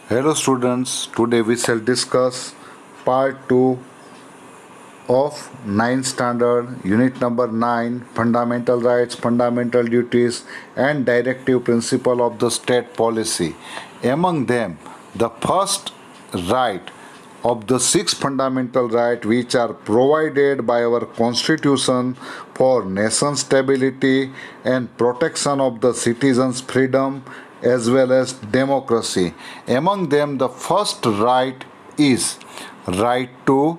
Hello students, today we shall discuss part 2 of 9th standard unit number 9 fundamental rights, fundamental duties and directive principle of the state policy. Among them, the first right of the six fundamental rights which are provided by our constitution for nation stability and protection of the citizens freedom as well as democracy. Among them, the first right is right to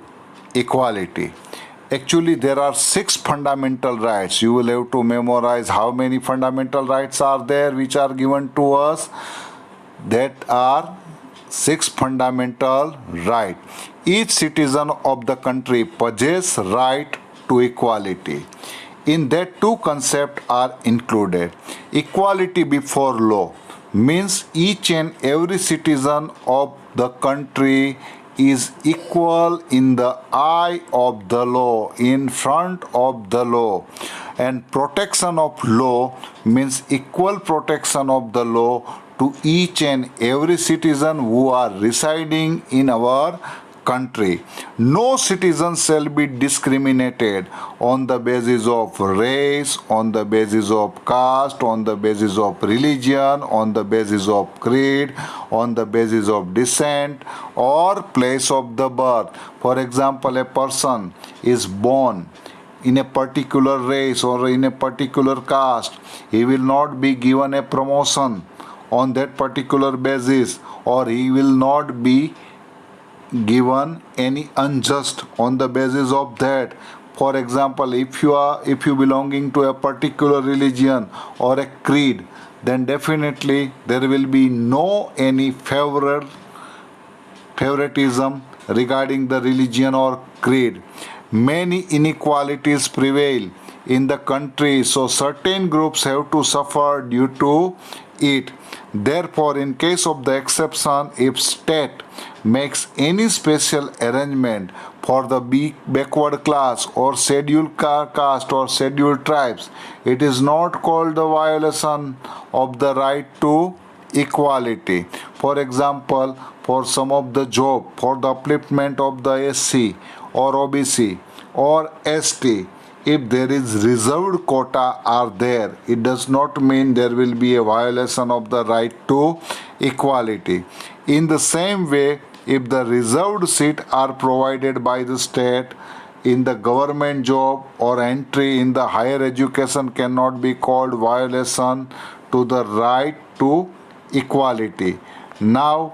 equality. Actually, there are six fundamental rights. You will have to memorize how many fundamental rights are there which are given to us. That are six fundamental rights. Each citizen of the country possesses right to equality. In that, two concepts are included. Equality before law means each and every citizen of the country is equal in the eye of the law, in front of the law. And protection of law means equal protection of the law to each and every citizen who are residing in our country. No citizen shall be discriminated on the basis of race, on the basis of caste, on the basis of religion, on the basis of creed, on the basis of descent or place of the birth. For example, a person is born in a particular race or in a particular caste, he will not be given a promotion on that particular basis, or he will not be given any unjust on the basis of that. For example, if you belonging to a particular religion or a creed, then definitely there will be no any favoritism regarding the religion or creed. Many inequalities prevail in the country, so certain groups have to suffer due to it. Therefore, in case of the exception, if state makes any special arrangement for the backward class or scheduled caste or scheduled tribes, it is not called the violation of the right to equality. For example, for some of the job, for the upliftment of the SC or OBC or ST, if there is reserved quota are there, it does not mean there will be a violation of the right to equality. In the same way, if the reserved seat are provided by the state in the government job or entry in the higher education cannot be called violation to the right to equality. Now,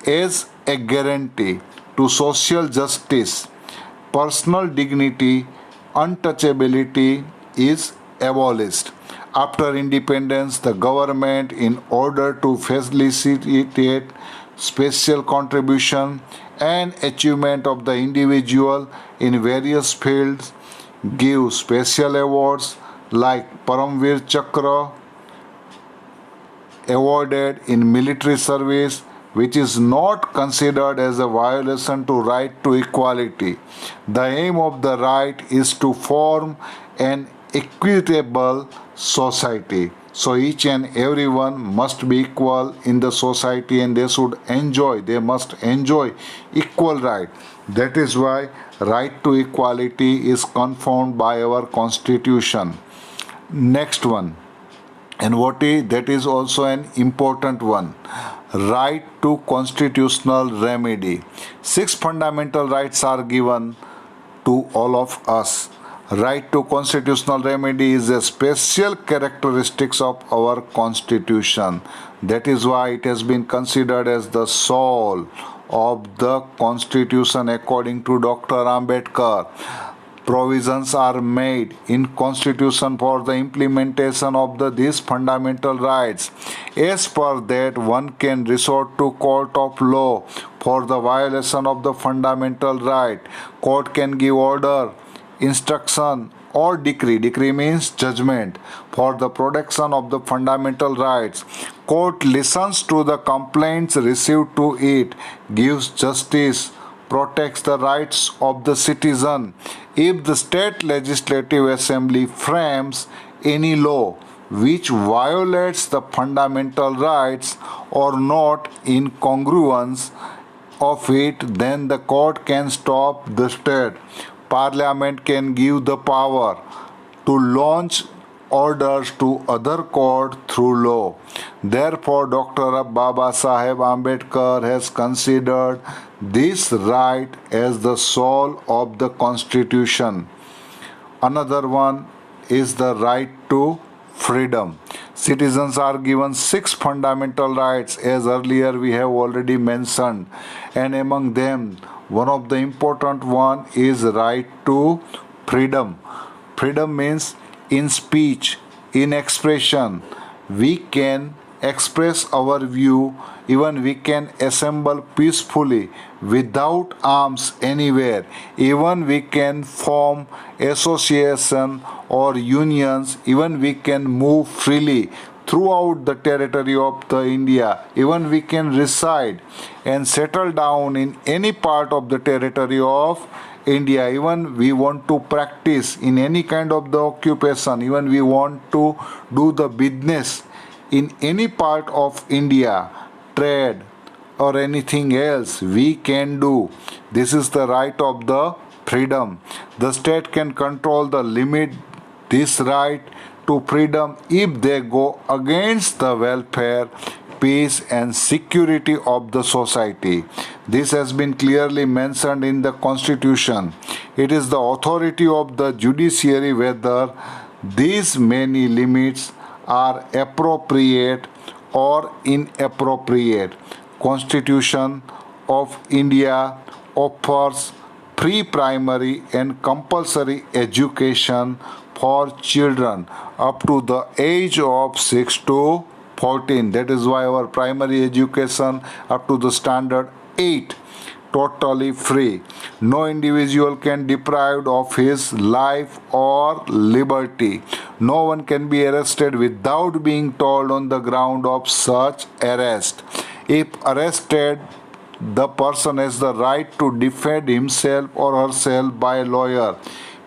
as a guarantee to social justice, personal dignity, untouchability is abolished. After independence, the government, in order to facilitate special contribution and achievement of the individual in various fields, give special awards like Paramvir Chakra awarded in military service, which is not considered as a violation to right to equality. The aim of the right is to form an equitable society. So each and everyone must be equal in the society and they must enjoy equal right. That is why right to equality is confirmed by our constitution. Next one, and what is that is also an important one, right to constitutional remedy. Six fundamental rights are given to all of us. Right to constitutional remedy is a special characteristics of our constitution. That is why it has been considered as the soul of the constitution according to Dr. Ambedkar. Provisions are made in constitution for the implementation of these fundamental rights. As per that, one can resort to court of law for the violation of the fundamental right. Court can give order, instruction or decree. Decree means judgment for the protection of the fundamental rights. Court listens to the complaints received to it, gives justice, protects the rights of the citizen. If the state legislative assembly frames any law which violates the fundamental rights or not in congruence of it, then the court can stop the state. Parliament can give the power to launch orders to other court through law. Therefore, Dr. Baba Saheb Ambedkar has considered this right as the soul of the Constitution. Another one is the right to freedom. Citizens are given 6 fundamental rights, as earlier we have already mentioned, and among them one of the important one is right to freedom. Freedom means in speech, in expression, we can express our view, even we can assemble peacefully without arms anywhere, even we can form association or unions, even we can move freely throughout the territory of the India, even we can reside and settle down in any part of the territory of India, even we want to practice in any kind of the occupation, even we want to do the business in any part of India, trade or anything else we can do. This is the right of the freedom. The state can control the limit this right to freedom if they go against the welfare, peace and security of the society. This has been clearly mentioned in the Constitution. It is the authority of the judiciary whether these many limits are appropriate or inappropriate. Constitution of India offers pre-primary and compulsory education for children up to the age of 6 to 14. That is why our primary education up to the standard 8 totally free. No individual can be deprived of his life or liberty. No one can be arrested without being told on the ground of such arrest. If arrested, the person has the right to defend himself or herself by a lawyer.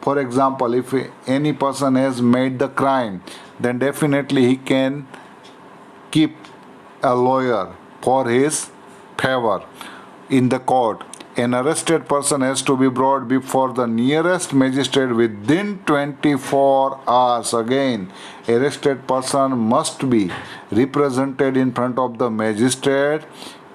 For example, if any person has made the crime, then definitely he can keep a lawyer for his favor in the court. An arrested person has to be brought before the nearest magistrate within 24 hours. Again, arrested person must be represented in front of the magistrate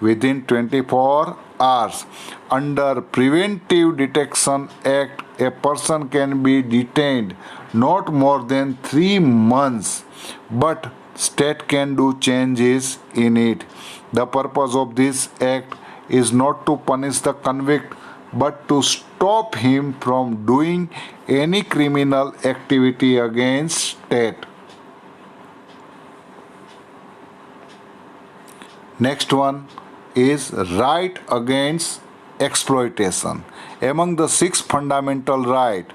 within 24 hours. Under Preventive Detention Act, a person can be detained not more than 3 months, but state can do changes in it. The purpose of this act is not to punish the convict but to stop him from doing any criminal activity against state. Next one is right against exploitation. Among the 6 fundamental rights,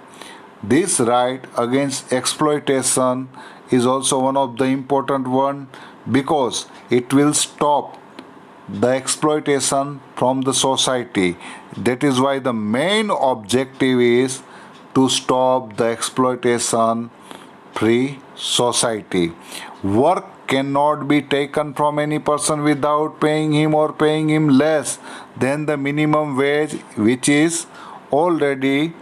this right against exploitation is also one of the important one because it will stop the exploitation from the society. That is why the main objective is to stop the exploitation free society. Work cannot be taken from any person without paying him or paying him less than the minimum wage, which is already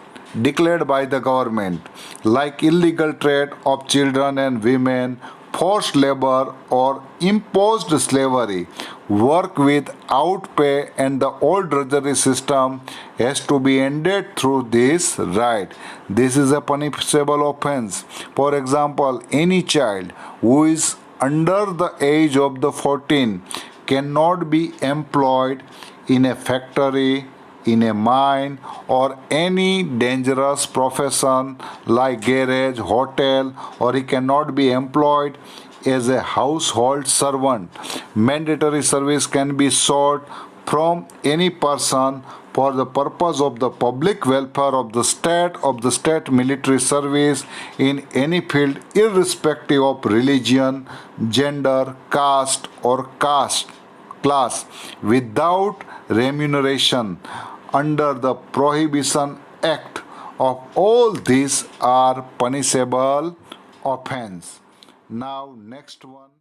declared by the government, like illegal trade of children and women, forced labor or imposed slavery. Work without pay and the old drudgery system has to be ended through this right. This is a punishable offense. For example, any child who is under the age of the 14 cannot be employed in a factory, in a mine or any dangerous profession like garage, hotel, or he cannot be employed as a household servant. Mandatory service can be sought from any person for the purpose of the public welfare of the state military service in any field irrespective of religion, gender, caste or class without remuneration. Under the Prohibition Act of all these are punishable offense. Now next one.